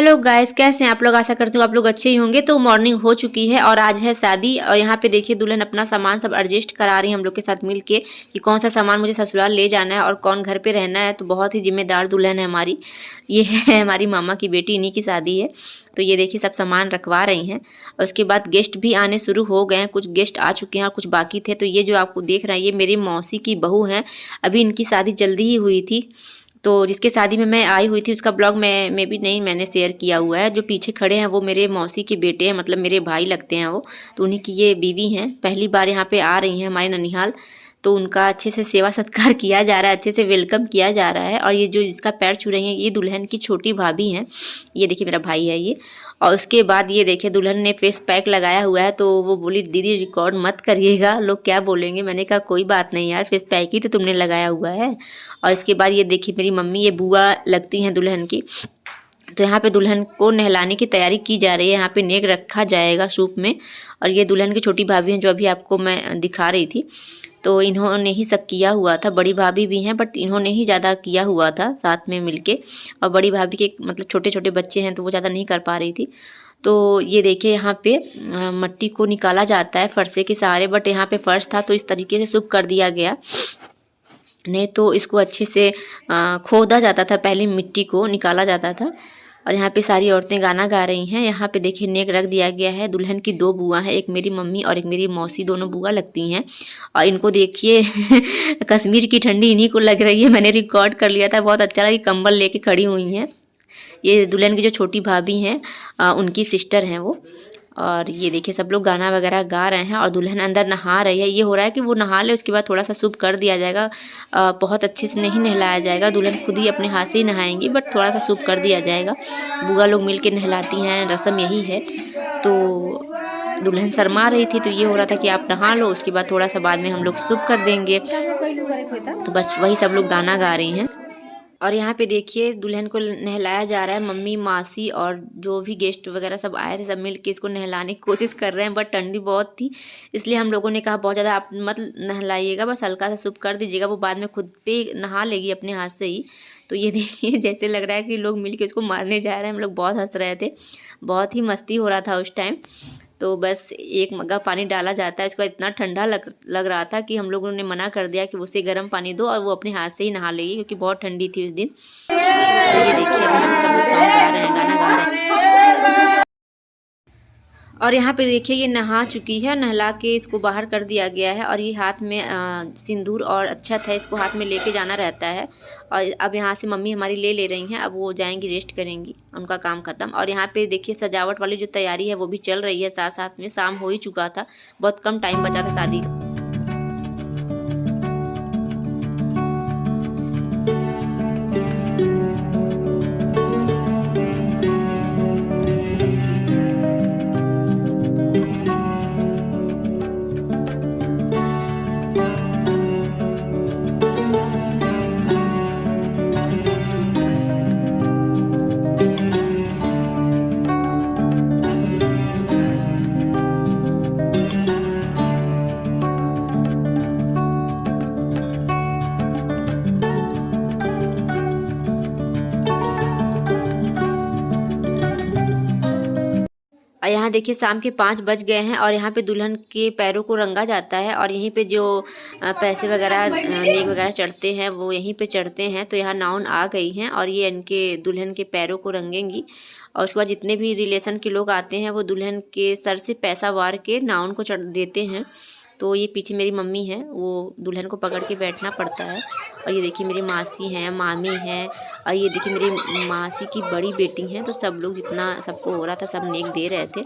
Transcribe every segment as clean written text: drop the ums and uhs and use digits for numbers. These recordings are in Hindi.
हेलो गाइस, कैसे हैं आप लोग। आशा करती हूँ आप लोग अच्छे ही होंगे। तो मॉर्निंग हो चुकी है और आज है शादी। और यहाँ पे देखिए दुल्हन अपना सामान सब एडजस्ट करा रही है हम लोग के साथ मिल के कि कौन सा सामान मुझे ससुराल ले जाना है और कौन घर पे रहना है। तो बहुत ही जिम्मेदार दुल्हन है हमारी। ये है हमारी मामा की बेटी, इन्हीं की शादी है। तो ये देखिए सब सामान रखवा रही हैं। और उसके बाद गेस्ट भी आने शुरू हो गए हैं। कुछ गेस्ट आ चुके हैं और कुछ बाकी थे। तो ये जो आपको देख रहे हैं ये मेरी मौसी की बहू हैं। अभी इनकी शादी जल्दी ही हुई थी। तो जिसके शादी में मैं आई हुई थी उसका ब्लॉग मैं भी नहीं मैंने शेयर किया हुआ है। जो पीछे खड़े हैं वो मेरे मौसी के बेटे हैं, मतलब मेरे भाई लगते हैं वो। तो उन्हीं की ये बीवी हैं, पहली बार यहाँ पे आ रही हैं हमारे ननिहाल। तो उनका अच्छे से सेवा सत्कार किया जा रहा है, अच्छे से वेलकम किया जा रहा है। और ये जो जिसका पैर छू रही हैं ये दुल्हन की छोटी भाभी हैं। ये देखिए मेरा भाई है ये। और उसके बाद ये देखिए दुल्हन ने फेस पैक लगाया हुआ है। तो वो बोली दीदी रिकॉर्ड मत करिएगा, लोग क्या बोलेंगे। मैंने कहा कोई बात नहीं यार, फेस पैक ही तो तुमने लगाया हुआ है। और इसके बाद ये देखिए मेरी मम्मी, ये बुआ लगती हैं दुल्हन की। तो यहाँ पे दुल्हन को नहलाने की तैयारी की जा रही है। यहाँ पे नेक रखा जाएगा सूप में। और ये दुल्हन की छोटी भाभी हैं जो अभी आपको मैं दिखा रही थी। तो इन्होंने ही सब किया हुआ था। बड़ी भाभी भी हैं बट इन्होंने ही ज़्यादा किया हुआ था साथ में मिलके। और बड़ी भाभी के मतलब छोटे छोटे बच्चे हैं तो वो ज़्यादा नहीं कर पा रही थी। तो ये देखिए यहाँ पे मट्टी को निकाला जाता है फरसे के सहारे। बट यहाँ पे फर्श था तो इस तरीके से शुभ कर दिया गया। नहीं तो इसको अच्छे से खोदा जाता था, पहले मिट्टी को निकाला जाता था। और यहाँ पे सारी औरतें गाना गा रही हैं। यहाँ पे देखिए नेक रख दिया गया है। दुल्हन की दो बुआ हैं, एक मेरी मम्मी और एक मेरी मौसी, दोनों बुआ लगती हैं। और इनको देखिए कश्मीर की ठंडी इन्हीं को लग रही है। मैंने रिकॉर्ड कर लिया था, बहुत अच्छा लगा। कंबल लेके खड़ी हुई हैं। ये दुल्हन की जो छोटी भाभी हैं उनकी सिस्टर हैं वो। और ये देखिए सब लोग गाना वगैरह गा रहे हैं और दुल्हन अंदर नहा रही है। ये हो रहा है कि वो नहा ले, उसके बाद थोड़ा सा शुभ कर दिया जाएगा। बहुत अच्छे से नहीं नहलाया जाएगा, दुल्हन खुद ही अपने हाथ से ही नहाएंगी बट थोड़ा सा शुभ कर दिया जाएगा। बुआ लोग मिल के नहलाती हैं, रस्म यही है। तो दुल्हन शर्मा रही थी तो ये हो रहा था कि आप नहा लो, उसके बाद थोड़ा सा बाद में हम लोग शुभ कर देंगे। तो बस वही सब लोग गाना गा रही हैं। और यहाँ पे देखिए दुल्हन को नहलाया जा रहा है। मम्मी, मासी और जो भी गेस्ट वगैरह सब आए थे सब मिल के इसको नहलाने की कोशिश कर रहे हैं। बट ठंडी बहुत थी इसलिए हम लोगों ने कहा बहुत ज़्यादा आप मत नहलाइएगा, बस हल्का सा सूप कर दीजिएगा, वो बाद में खुद पे नहा लेगी अपने हाथ से ही। तो ये देखिए जैसे लग रहा है कि लोग मिल के इसको मारने जा रहे हैं। हम लोग बहुत हंस रहे थे, बहुत ही मस्ती हो रहा था उस टाइम। तो बस एक मग्गा पानी डाला जाता है। इसको इतना ठंडा लग रहा था कि हम लोगों ने मना कर दिया कि उसे गर्म पानी दो और वो अपने हाथ से ही नहा लेगी क्योंकि बहुत ठंडी थी उस दिन। तो ये देखिए अभी हम सब लोग सॉन्ग गा रहे हैं, गाना गा रहे हैं। और यहाँ पे देखिए ये नहा चुकी है, नहला के इसको बाहर कर दिया गया है। और ये हाथ में सिंदूर और अक्षत है, इसको हाथ में लेके जाना रहता है। और अब यहाँ से मम्मी हमारी ले रही हैं, अब वो जाएंगी रेस्ट करेंगी, उनका काम ख़त्म। और यहाँ पे देखिए सजावट वाली जो तैयारी है वो भी चल रही है साथ साथ में। शाम हो ही चुका था, बहुत कम टाइम बचा था शादी का। और यहाँ देखिए शाम के 5 बज गए हैं और यहाँ पे दुल्हन के पैरों को रंगा जाता है। और यहीं पे जो पैसे वगैरह नेक वगैरह चढ़ते हैं वो यहीं पे चढ़ते हैं। तो यहाँ नाउन आ गई हैं और ये इनके दुल्हन के पैरों को रंगेंगी। और उसके बाद जितने भी रिलेशन के लोग आते हैं वो दुल्हन के सर से पैसा वार के नाउन को चढ़ देते हैं। तो ये पीछे मेरी मम्मी है, वो दुल्हन को पकड़ के बैठना पड़ता है। और ये देखिए मेरी मासी हैं, मामी हैं। और ये देखिए मेरी मासी की बड़ी बेटी हैं। तो सब लोग जितना सबको हो रहा था सब नेक दे रहे थे।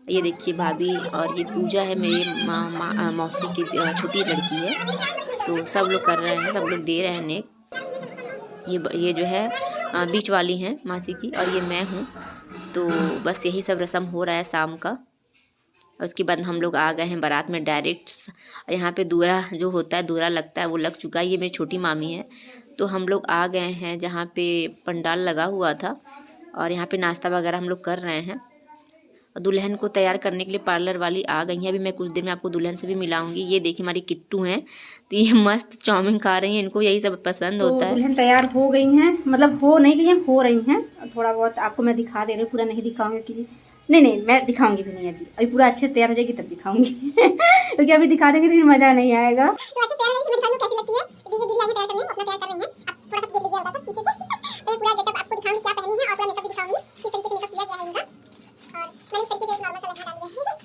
ये देखिए भाभी और ये पूजा है मेरी मौसी की छोटी लड़की है। तो सब लोग कर रहे हैं, सब लोग दे रहे हैं नेक। ये जो है बीच वाली हैं मासी की और ये मैं हूँ। तो बस यही सब रस्म हो रहा है शाम का। और उसके बाद हम लोग आ गए हैं बारात में डायरेक्ट। यहाँ पे दूल्हा जो होता है, दूल्हा लगता है, वो लग चुका है। ये मेरी छोटी मामी है। तो हम लोग आ गए हैं जहाँ पे पंडाल लगा हुआ था और यहाँ पे नाश्ता वगैरह हम लोग कर रहे हैं। और दुल्हन को तैयार करने के लिए पार्लर वाली आ गई हैं। अभी मैं कुछ देर में आपको दुल्हन से भी मिलाऊंगी। ये देखिए हमारी किट्टू हैं, तो ये मस्त चाउमीन खा रही हैं, इनको यही सब पसंद होता है। दुल्हन तैयार हो गई हैं, मतलब हो नहीं गई हैं, हो रही हैं। थोड़ा बहुत आपको मैं दिखा दे रही हूँ, पूरा नहीं दिखाऊंगी क्योंकि नहीं मैं दिखाऊंगी भी नहीं, अभी पूरा अच्छे तैयार हो जाएगी तब दिखाऊंगी क्योंकि अभी दिखा देंगे तो फिर मज़ा नहीं आएगा। तो अच्छे तैयार नहीं, मैं दिखाऊंगी कैसी लगती है। दीदी दीदी आगे तैयार करनी है, अपना तैयार कर रही है, आप थोड़ा सा देख लीजिए हल्का सा पीछे से तो पूरा गेटअप आपको दिखाऊंगी क्या पहनी है और पूरा मेकअप भी दिखाऊंगी किस तरीके से मेकअप किया गया है इनका। और मैंने इस तरीके से एक नॉर्मल सा लहंगा डाल दिया है।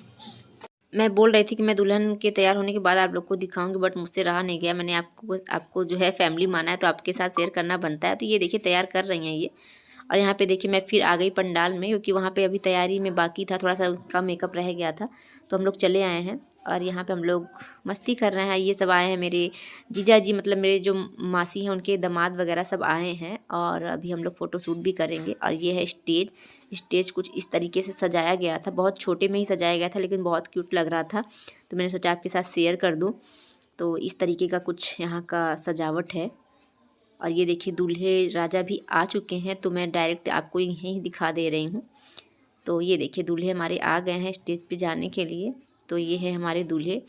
मैं बोल रही थी कि मैं दुल्हन के तैयार होने के बाद आप लोग को दिखाऊंगी, बट मुझसे रहा नहीं गया। मैंने आपको जो है फैमिली माना है तो आपके साथ शेयर करना बनता है। तो ये देखिए तैयार कर रही हैं ये। और यहाँ पे देखिए मैं फिर आ गई पंडाल में, क्योंकि वहाँ पे अभी तैयारी में बाकी था, थोड़ा सा उसका मेकअप रह गया था। तो हम लोग चले आए हैं और यहाँ पे हम लोग मस्ती कर रहे हैं। ये सब आए हैं मेरे जीजा जी, मतलब मेरे जो मासी हैं उनके दामाद वगैरह सब आए हैं। और अभी हम लोग फ़ोटो शूट भी करेंगे। और ये है स्टेज कुछ इस तरीके से सजाया गया था, बहुत छोटे में ही सजाया गया था लेकिन बहुत क्यूट लग रहा था। तो मैंने सोचा आपके साथ शेयर कर दूँ। तो इस तरीके का कुछ यहाँ का सजावट है। और ये देखिए दूल्हे राजा भी आ चुके हैं, तो मैं डायरेक्ट आपको यहीं दिखा दे रही हूँ। तो ये देखिए दूल्हे हमारे आ गए हैं स्टेज पे जाने के लिए। तो ये है हमारे दूल्हे।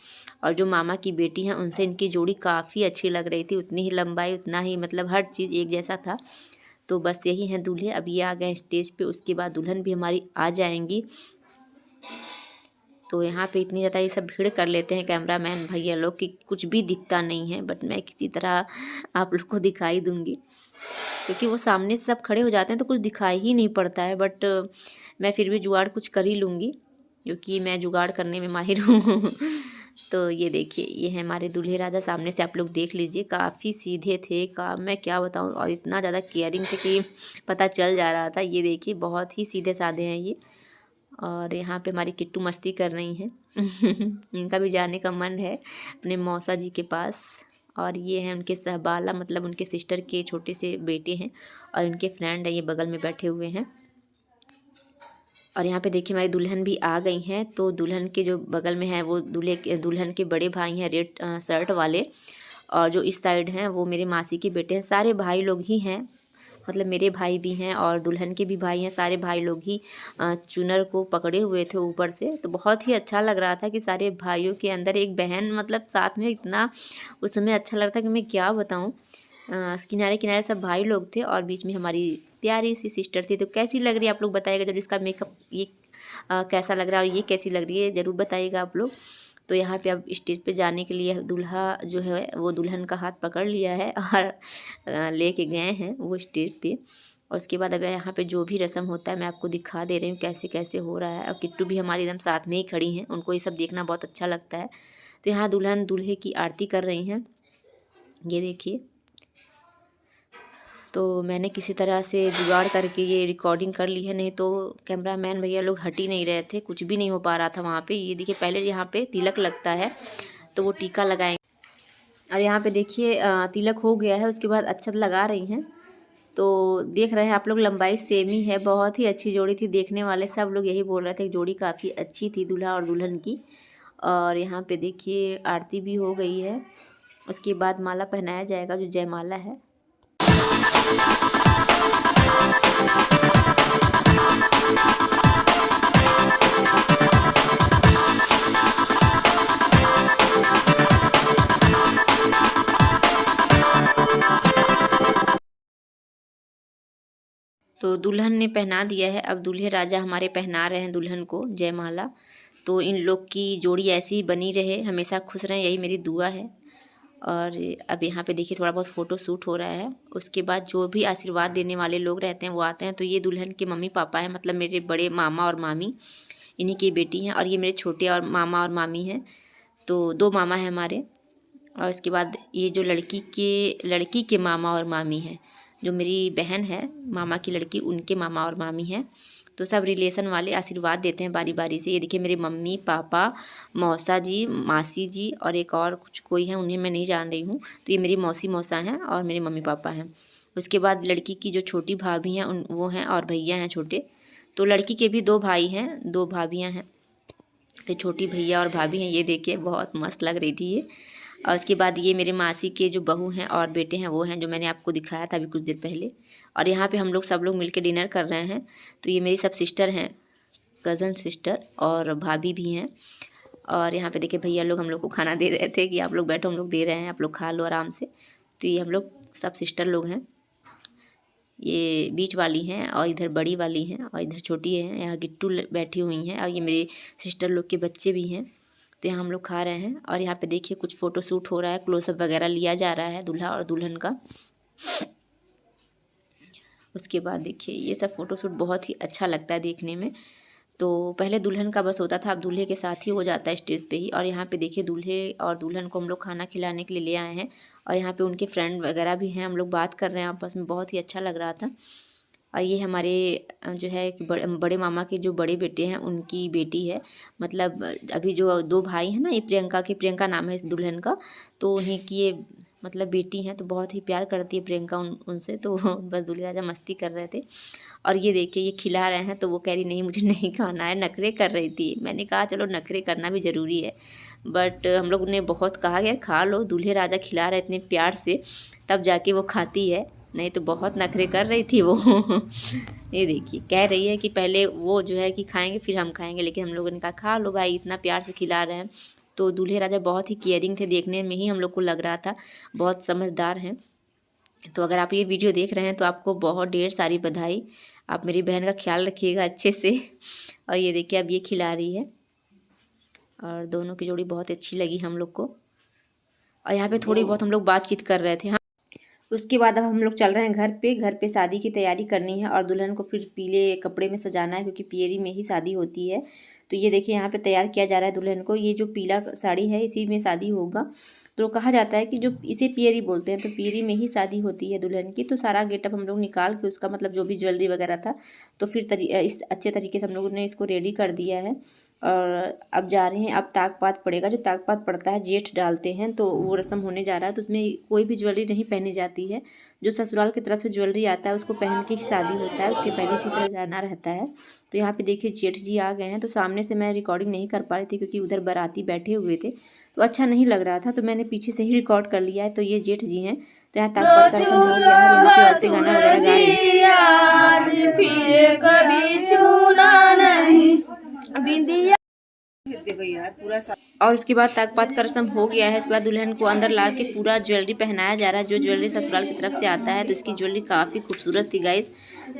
और जो मामा की बेटी हैं उनसे इनकी जोड़ी काफ़ी अच्छी लग रही थी, उतनी ही लंबाई, उतना ही मतलब हर चीज़ एक जैसा था। तो बस यही हैं दूल्हे, अब ये आ गए स्टेज पे। उसके बाद दुल्हन भी हमारी आ जाएंगी। तो यहाँ पे इतनी ज़्यादा ये सब भीड़ कर लेते हैं कैमरामैन भैया लोग कि कुछ भी दिखता नहीं है, बट मैं किसी तरह आप लोग को दिखाई दूँगी, क्योंकि वो सामने से सब खड़े हो जाते हैं तो कुछ दिखाई ही नहीं पड़ता है। बट मैं फिर भी जुगाड़ कुछ कर ही लूँगी, क्योंकि मैं जुगाड़ करने में माहिर हूँ तो ये देखिए ये है हमारे दूल्हे राजा, सामने से आप लोग देख लीजिए। काफ़ी सीधे थे, का मैं क्या बताऊँ, और इतना ज़्यादा केयरिंग थे कि पता चल जा रहा था। ये देखिए बहुत ही सीधे साधे हैं ये। और यहाँ पे हमारी किट्टू मस्ती कर रही हैं इनका भी जाने का मन है अपने मौसा जी के पास। और ये हैं उनके सहबाला, मतलब उनके सिस्टर के छोटे से बेटे हैं और उनके फ्रेंड है, ये बगल में बैठे हुए हैं। और यहाँ पे देखिए हमारी दुल्हन भी आ गई हैं। तो दुल्हन के जो बगल में है वो दुल्हन के बड़े भाई हैं, रेड शर्ट वाले। और जो इस साइड हैं वो मेरे मासी के बेटे हैं। सारे भाई लोग ही हैं, मतलब मेरे भाई भी हैं और दुल्हन के भी भाई हैं। सारे भाई लोग ही चुनर को पकड़े हुए थे ऊपर से। तो बहुत ही अच्छा लग रहा था कि सारे भाइयों के अंदर एक बहन, मतलब साथ में, इतना उस समय अच्छा लग रहा था कि मैं क्या बताऊँ। किनारे किनारे सब भाई लोग थे और बीच में हमारी प्यारी सी सिस्टर थी। तो कैसी लग रही है आप लोग बताइएगा, जब इसका मेकअप ये कैसा लग रहा है और ये कैसी लग रही है ज़रूर बताइएगा आप लोग। तो यहाँ पे अब स्टेज पे जाने के लिए दूल्हा जो है वो दुल्हन का हाथ पकड़ लिया है और लेके गए हैं वो स्टेज पे। और उसके बाद अब यहाँ पे जो भी रस्म होता है मैं आपको दिखा दे रही हूँ कैसे कैसे हो रहा है। और किट्टू भी हमारी एकदम साथ में ही खड़ी हैं, उनको ये सब देखना बहुत अच्छा लगता है। तो यहाँ दुल्हन दूल्हे की आरती कर रही हैं, ये देखिए। तो मैंने किसी तरह से जुगाड़ करके ये रिकॉर्डिंग कर ली है, नहीं तो कैमरामैन भैया लोग हट ही नहीं रहे थे, कुछ भी नहीं हो पा रहा था वहाँ पे। ये देखिए पहले यहाँ पे तिलक लगता है तो वो टीका लगाएंगे। और यहाँ पे देखिए तिलक हो गया है, उसके बाद अक्षत लगा रही हैं। तो देख रहे हैं आप लोग लंबाई सेम ही है, बहुत ही अच्छी जोड़ी थी। देखने वाले सब लोग यही बोल रहे थे कि जोड़ी काफ़ी अच्छी थी दूल्हा और दुल्हन की। और यहाँ पे देखिए आरती भी हो गई है, उसके बाद माला पहनाया जाएगा जो जयमाला है। तो दुल्हन ने पहना दिया है, अब दूल्हे राजा हमारे पहना रहे हैं दुल्हन को जयमाला। तो इन लोग की जोड़ी ऐसी ही बनी रहे, हमेशा खुश रहें, यही मेरी दुआ है। और अब यहाँ पे देखिए थोड़ा बहुत फ़ोटो शूट हो रहा है। उसके बाद जो भी आशीर्वाद देने वाले लोग रहते हैं वो आते हैं। तो ये दुल्हन के मम्मी पापा हैं, मतलब मेरे बड़े मामा और मामी, इन्हीं की बेटी हैं। और ये मेरे छोटे और मामा और मामी हैं, तो दो मामा हैं हमारे। और उसके बाद ये जो लड़की के मामा और मामी हैं, जो मेरी बहन है मामा की लड़की, उनके मामा और मामी हैं। तो सब रिलेशन वाले आशीर्वाद देते हैं बारी बारी से। ये देखिए मेरे मम्मी पापा, मौसा जी, मासी जी और एक और कुछ कोई है, उन्हें मैं नहीं जान रही हूँ। तो ये मेरी मौसी मौसा हैं और मेरे मम्मी पापा हैं। उसके बाद लड़की की जो छोटी भाभी हैं उन वो हैं, और भैया हैं छोटे। तो लड़की के भी दो भाई हैं, दो भाभियाँ हैं। तो छोटी भैया और भाभी हैं, ये देखिए बहुत मस्त लग रही थी ये। और उसके बाद ये मेरे मासी के जो बहू हैं और बेटे हैं वो हैं, जो मैंने आपको दिखाया था अभी कुछ देर पहले। और यहाँ पे हम लोग सब लोग मिलकर डिनर कर रहे हैं। तो ये मेरी सब सिस्टर हैं, कज़न सिस्टर और भाभी भी हैं। और यहाँ पे देखिए भैया लोग हम लोग को खाना दे रहे थे कि आप लोग बैठो, हम लोग दे रहे हैं, आप लोग खा लो आराम से। तो ये हम लोग सब सिस्टर लोग हैं, ये बीच वाली हैं और इधर बड़ी वाली हैं और इधर छोटी है। यहाँ गिट्टू बैठी हुई हैं और ये मेरे सिस्टर लोग के बच्चे भी हैं। तो यहाँ हम लोग खा रहे हैं और यहाँ पे देखिए कुछ फ़ोटो शूट हो रहा है, क्लोजअप वगैरह लिया जा रहा है दूल्हा और दुल्हन का। उसके बाद देखिए ये सब फ़ोटो शूट बहुत ही अच्छा लगता है देखने में। तो पहले दुल्हन का बस होता था, अब दूल्हे के साथ ही हो जाता है स्टेज पे ही। और यहाँ पे देखिए दूल्हे और दुल्हन को हम लोग खाना खिलाने के लिए ले आए हैं और यहाँ पे उनके फ्रेंड वगैरह भी हैं, हम लोग बात कर रहे हैं आपस में, बहुत ही अच्छा लग रहा था। और ये हमारे जो है बड़े मामा के जो बड़े बेटे हैं उनकी बेटी है, मतलब अभी जो 2 भाई हैं ना, ये प्रियंका नाम है इस दुल्हन का, तो उन्हीं की ये मतलब बेटी हैं। तो बहुत ही प्यार करती है प्रियंका उनसे। तो बस दूल्हे राजा मस्ती कर रहे थे और ये देखिए ये खिला रहे हैं, तो वो कह रही नहीं मुझे नहीं खाना है, नखरे कर रही थी। मैंने कहा चलो नखरे करना भी ज़रूरी है, बट हम लोग ने बहुत कहा यार खा लो, दूल्हे राजा खिला रहे इतने प्यार से, तब जाके वो खाती है, नहीं तो बहुत नखरे कर रही थी वो। ये देखिए कह रही है कि पहले वो जो है कि खाएंगे फिर हम खाएंगे, लेकिन हम लोगों ने कहा खा लो भाई, इतना प्यार से खिला रहे हैं। तो दूल्हे राजा बहुत ही केयरिंग थे, देखने में ही हम लोग को लग रहा था बहुत समझदार हैं। तो अगर आप ये वीडियो देख रहे हैं तो आपको बहुत ढेर सारी बधाई। आप मेरी बहन का ख्याल रखिएगा अच्छे से। और ये देखिए अब ये खिला रही है और दोनों की जोड़ी बहुत अच्छी लगी हम लोग को। और यहाँ पे थोड़ी बहुत हम लोग बातचीत कर रहे थे। हाँ, उसके बाद अब हम लोग चल रहे हैं घर पे शादी की तैयारी करनी है और दुल्हन को फिर पीले कपड़े में सजाना है, क्योंकि पियरी में ही शादी होती है। तो ये देखिए यहाँ पे तैयार किया जा रहा है दुल्हन को। ये जो पीला साड़ी है इसी में शादी होगा। तो कहा जाता है कि जो इसे पियरी बोलते हैं, तो पियरी में ही शादी होती है दुल्हन की। तो सारा गेटअप हम लोग निकाल के उसका मतलब जो भी ज्वेलरी वगैरह था, तो फिर इस अच्छे तरीके से हम लोगों ने इसको रेडी कर दिया है। और अब जा रहे हैं, अब ताकपात पड़ेगा। जो ताकपात पड़ता है जेठ डालते हैं, तो वो रस्म होने जा रहा है। तो उसमें कोई भी ज्वेलरी नहीं पहनी जाती है, जो ससुराल की तरफ से ज्वेलरी आता है उसको पहन के ही शादी होता है, उसके पहले इसी तरह जाना रहता है। तो यहाँ पे देखिए जेठ जी आ गए हैं। तो सामने से मैं रिकॉर्डिंग नहीं कर पा रही थी क्योंकि उधर बाराती बैठे हुए थे, तो अच्छा नहीं लग रहा था, तो मैंने पीछे से ही रिकॉर्ड कर लिया है। तो ये जेठ जी हैं। तो यहाँ ताकपात का रस्म हो गया है, यहाँ पे औरतें गाना वगैरह गा रही हैं। और उसके बाद ताकपात का रस्म हो गया है। उसके बाद दुल्हन को अंदर ला के पूरा ज्वेलरी पहनाया जा रहा है, जो ज्वेलरी ससुराल की तरफ से आता है। तो इसकी ज्वेलरी काफ़ी खूबसूरत थी गाइस।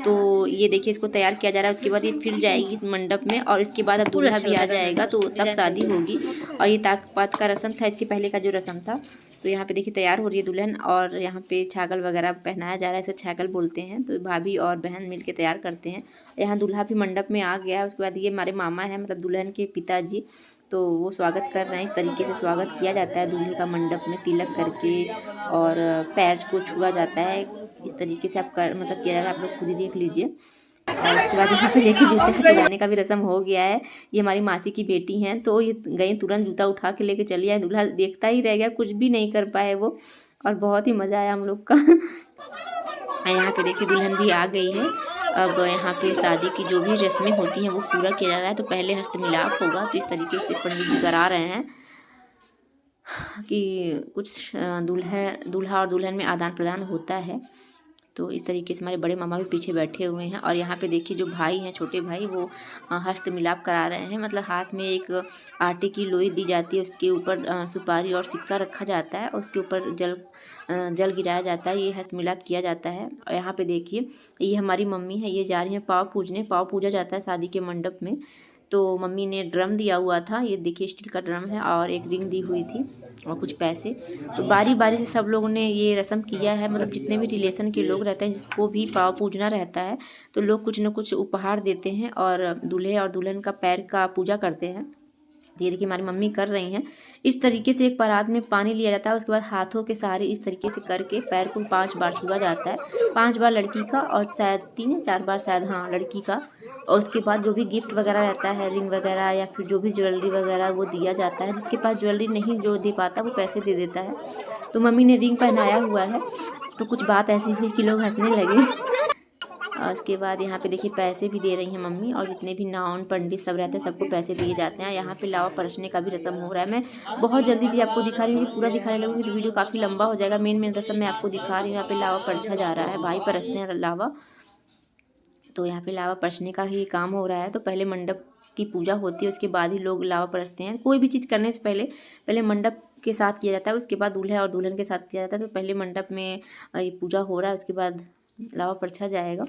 तो ये देखिए इसको तैयार किया जा रहा है। उसके बाद ये फिर जाएगी इस मंडप में और इसके बाद अब दूल्हा भी आ जाएगा, तो तब शादी होगी। और ये ताकपात का रस्म था, इसके पहले का जो रस्म था। तो यहाँ पे देखिए तैयार हो रही है दुल्हन और यहाँ पे छागल वगैरह पहनाया जा रहा है, इसे छागल बोलते हैं। तो भाभी और बहन मिल के तैयार करते हैं। यहाँ दूल्हा भी मंडप में आ गया है। उसके बाद ये हमारे मामा हैं, मतलब दुल्हन के पिताजी, तो वो स्वागत कर रहे हैं। इस तरीके से स्वागत किया जाता है दूल्हे का मंडप में, तिलक करके और पैर को छुआ जाता है। इस तरीके से आप मतलब किया जा रहा है, आप लोग खुद ही देख लीजिए। और उसके बाद यहाँ पे देखिए जूते खिलाने का भी रस्म हो गया है। ये हमारी मासी की बेटी हैं, तो ये गई तुरंत जूता उठा के लेके चली आए। दूल्हा देखता ही रह गया, कुछ भी नहीं कर पाए वो, और बहुत ही मज़ा आया हम लोग का। यहाँ पे देखिए दुल्हन भी आ गई है। अब यहाँ पे शादी की जो भी रस्में होती हैं वो पूरा किया जा रहा है। तो पहले हस्त मिलाप होगा, तो इस तरीके से पंडित जी करा रहे हैं कि कुछ दूल्हा और दुल्हन में आदान प्रदान होता है। तो इस तरीके से हमारे बड़े मामा भी पीछे बैठे हुए हैं। और यहाँ पे देखिए जो भाई हैं, छोटे भाई, वो हस्त मिलाप करा रहे हैं। मतलब हाथ में एक आटे की लोई दी जाती है, उसके ऊपर सुपारी और सिक्का रखा जाता है और उसके ऊपर जल गिराया जाता है। ये हस्त मिलाप किया जाता है। और यहाँ पे देखिए ये हमारी मम्मी है, ये जा रही हैं पाँव पूजने। पाँव पूजा जाता है शादी के मंडप में। तो मम्मी ने ड्रम दिया हुआ था, ये देखिए स्टील का ड्रम है, और एक रिंग दी हुई थी और कुछ पैसे। तो बारी बारी से सब लोगों ने ये रस्म किया है। मतलब जितने भी रिलेशन के लोग रहते हैं, जिसको भी पाँव पूजना रहता है, तो लोग कुछ न कुछ उपहार देते हैं और दूल्हे और दुल्हन का पैर का पूजा करते हैं। ये देखिए हमारी मम्मी कर रही हैं। इस तरीके से एक परात में पानी लिया जाता है, उसके बाद हाथों के सहारे इस तरीके से करके पैर को 5 बार छुआ जाता है। 5 बार लड़की का और शायद 3 या 4 बार शायद, हाँ, लड़की का। और उसके बाद जो भी गिफ्ट वगैरह रहता है, रिंग वगैरह या फिर जो भी ज्वेलरी वगैरह, वो दिया जाता है। जिसके पास ज्वेलरी नहीं जो दे पाता, वो पैसे दे देता है। तो मम्मी ने रिंग पहनाया हुआ है, तो कुछ बात ऐसी हुई कि लोग हंसने लगे। और उसके बाद यहाँ पे देखिए पैसे भी दे रही हैं मम्मी, और जितने भी नाउन पंडित सब रहते हैं सबको पैसे दिए जाते हैं। यहाँ पे लावा परसने का भी रस्म हो रहा है। मैं बहुत जल्दी भी आपको दिखा रही हूँ, पूरा दिखाने लगूँगी तो वीडियो काफ़ी लंबा हो जाएगा। मेन रस्म मैं आपको दिखा रही हूँ। यहाँ पे लावा परछा जा रहा है, भाई परसते हैं लावा। तो यहाँ पे लावा परसने का ही काम हो रहा है। तो पहले मंडप की पूजा होती है, उसके बाद ही लोग लावा परसते हैं। कोई भी चीज़ करने से पहले मंडप के साथ किया जाता है, उसके बाद दूल्हे और दुल्हन के साथ किया जाता है। तो पहले मंडप में ये पूजा हो रहा है, उसके बाद लावा परछा जाएगा।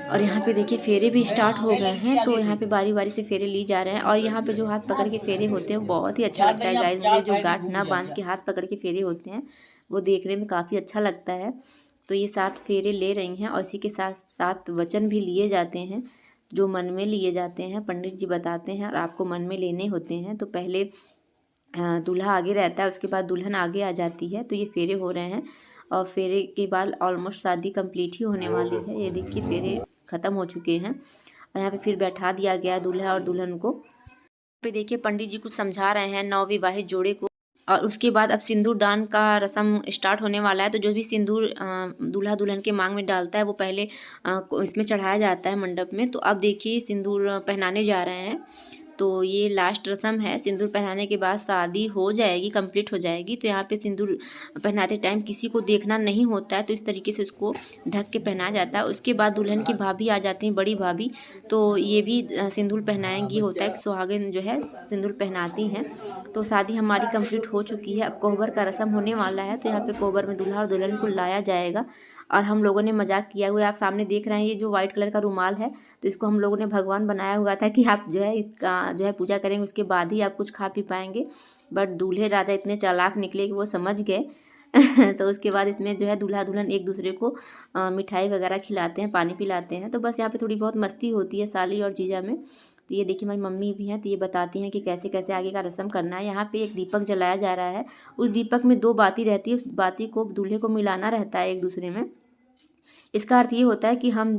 और यहाँ पे देखिए फेरे भी स्टार्ट हो गए हैं, तो यहाँ पे बारी बारी से फेरे ली जा रहे हैं। और यहाँ पे जो हाथ पकड़ के फेरे होते हैं वो बहुत ही अच्छा लगता है गाइस। मुझे जो गांठ ना बांध के हाथ पकड़ के फेरे होते हैं वो देखने में काफ़ी अच्छा लगता है। तो ये 7 फेरे ले रही हैं और इसी के साथ 7 वचन भी लिए जाते हैं जो मन में लिए जाते हैं। पंडित जी बताते हैं और आपको मन में लेने होते हैं। तो पहले दूल्हा आगे रहता है, उसके बाद दुल्हन आगे आ जाती है। तो ये फेरे हो रहे हैं और फेरे के बाद ऑलमोस्ट शादी कंप्लीट ही होने वाली है। ये देखिए फेरे ख़त्म हो चुके हैं और यहाँ पे फिर बैठा दिया गया दूल्हा और दुल्हन को। पे देखिए पंडित जी कुछ समझा रहे हैं नवविवाहित जोड़े को। और उसके बाद अब सिंदूर दान का रस्म स्टार्ट होने वाला है। तो जो भी सिंदूर दूल्हा दुल्हन के मांग में डालता है वो पहले इसमें चढ़ाया जाता है मंडप में। तो अब देखिए सिंदूर पहनाने जा रहे हैं। तो ये लास्ट रस्म है। सिंदूर पहनाने के बाद शादी हो जाएगी, कंप्लीट हो जाएगी। तो यहाँ पे सिंदूर पहनाते टाइम किसी को देखना नहीं होता है, तो इस तरीके से उसको ढक के पहनाया जाता है। उसके बाद दुल्हन की भाभी आ जाती हैं, बड़ी भाभी, तो ये भी सिंदूर पहनाएंगी। होता है कि सुहागिन जो है सिंदूर पहनाती हैं। तो शादी हमारी कंप्लीट हो चुकी है। अब कोहबर का रस्म होने वाला है। तो यहाँ पे कोहबर में दूल्हा और दुल्हन को लाया जाएगा। और हम लोगों ने मजाक किया हुआ है, आप सामने देख रहे हैं ये जो वाइट कलर का रुमाल है, तो इसको हम लोगों ने भगवान बनाया हुआ था कि आप जो है इसका जो है पूजा करेंगे, उसके बाद ही आप कुछ खा पी पाएंगे। बट दूल्हे राजा इतने चालाक निकले कि वो समझ गए तो उसके बाद इसमें जो है दूल्हा दुल्हन एक दूसरे को मिठाई वगैरह खिलाते हैं, पानी पिलाते हैं। तो बस यहाँ पे थोड़ी बहुत मस्ती होती है साली और जीजा में। तो ये देखिए हमारी मम्मी भी हैं, तो ये बताती हैं कि कैसे कैसे आगे का रस्म करना है। यहाँ पे एक दीपक जलाया जा रहा है। उस दीपक में 2 बाती रहती है, उस बाती को दूल्हे को मिलाना रहता है एक दूसरे में। इसका अर्थ ये होता है कि हम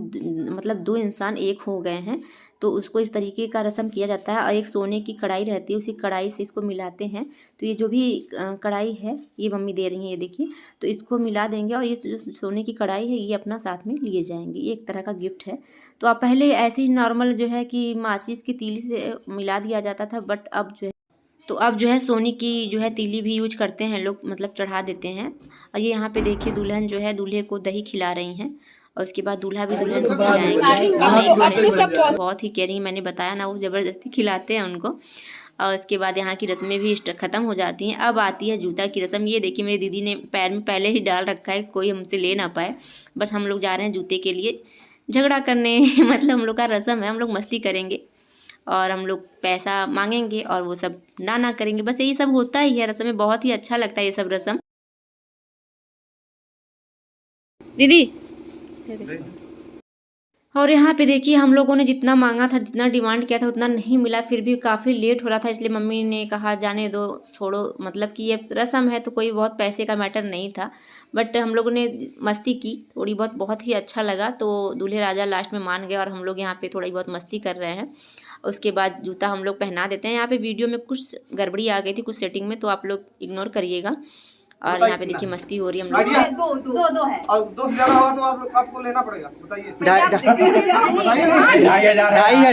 मतलब 2 इंसान एक हो गए हैं। तो उसको इस तरीके का रस्म किया जाता है। और एक सोने की कढ़ाई रहती है, उसी कढ़ाई से इसको मिलाते हैं। तो ये जो भी कढ़ाई है ये मम्मी दे रही हैं, ये देखिए, तो इसको मिला देंगे और ये जो सोने की कढ़ाई है ये अपना साथ में लिए जाएंगे। ये एक तरह का गिफ्ट है। तो अब पहले ऐसे ही नॉर्मल जो है कि माचिस की तीली से मिला दिया जाता था, बट अब जो है अब जो है सोने की जो है तीली भी यूज करते हैं लोग, मतलब चढ़ा देते हैं। और ये यहाँ पे देखिए दुल्हन जो है दूल्हे को दही खिला रही हैं और उसके बाद दूल्हा भी दुल्हन को खिलाएंगे। बहुत ही केयरिंग, मैंने बताया ना, वो ज़बरदस्ती खिलाते हैं उनको। और उसके बाद यहाँ की रस्में भी ख़त्म हो जाती हैं। अब आती है जूता की रस्म। ये देखिए मेरी दीदी ने पैर में पहले ही डाल रखा है, कोई हमसे ले ना पाए। बस हम लोग जा रहे हैं जूते के लिए झगड़ा करने मतलब हम लोग का रस्म है, हम लोग मस्ती करेंगे और हम लोग पैसा मांगेंगे और वो सब ना करेंगे। बस यही सब होता ही है रस्म में। बहुत ही अच्छा लगता है ये सब रस्म। दीदी और यहाँ पे देखिए हम लोगों ने जितना मांगा था, जितना डिमांड किया था उतना नहीं मिला। फिर भी काफ़ी लेट हो रहा था, इसलिए मम्मी ने कहा जाने दो, छोड़ो, मतलब कि ये रस्म है तो कोई बहुत पैसे का मैटर नहीं था। बट हम लोगों ने मस्ती की थोड़ी बहुत ही अच्छा लगा। तो दूल्हे राजा लास्ट में मान गए और हम लोग यहाँ पे थोड़ी बहुत मस्ती कर रहे हैं। उसके बाद जूता हम लोग पहना देते हैं। यहाँ पे वीडियो में कुछ गड़बड़ी आ गई थी कुछ सेटिंग में, तो आप लोग इग्नोर करिएगा। और यहाँ पे देखिए मस्ती हो रही है हम लोग। दो है और 2 से ज़्यादा हुआ तो आपको लेना पड़ेगा, बताइए।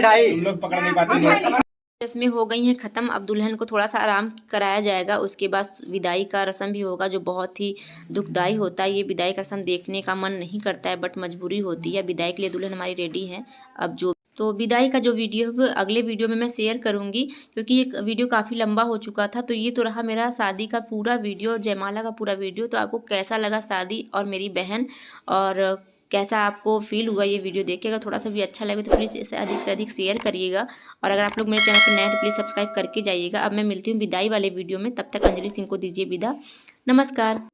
ढाई हम लोग पकड़ नहीं पाते हैं। रस्में हो गई हैं ख़त्म। अब दुल्हन को थोड़ा सा आराम कराया जाएगा। उसके बाद विदाई का रस्म भी होगा जो बहुत ही दुखदाई होता है। ये विदाई का रस्म देखने का मन नहीं करता है, बट मजबूरी होती है। विदाई के लिए दुल्हन हमारी रेडी है। अब जो तो विदाई का जो वीडियो है वो अगले वीडियो में मैं शेयर करूंगी, क्योंकि ये वीडियो काफ़ी लंबा हो चुका था। तो ये तो रहा मेरा शादी का पूरा वीडियो और जयमाला का पूरा वीडियो। तो आपको कैसा लगा शादी और मेरी बहन, और कैसा आपको फील हुआ ये वीडियो देख के? अगर थोड़ा सा भी अच्छा लगे तो प्लीज़ इसे अधिक से अधिक शेयर करिएगा। और अगर आप लोग मेरे चैनल पर नए हैं तो प्लीज़ सब्सक्राइब करके जाइएगा। अब मैं मिलती हूँ विदाई वाले वीडियो में, तब तक अंजलि सिंह को दीजिए विदा। नमस्कार।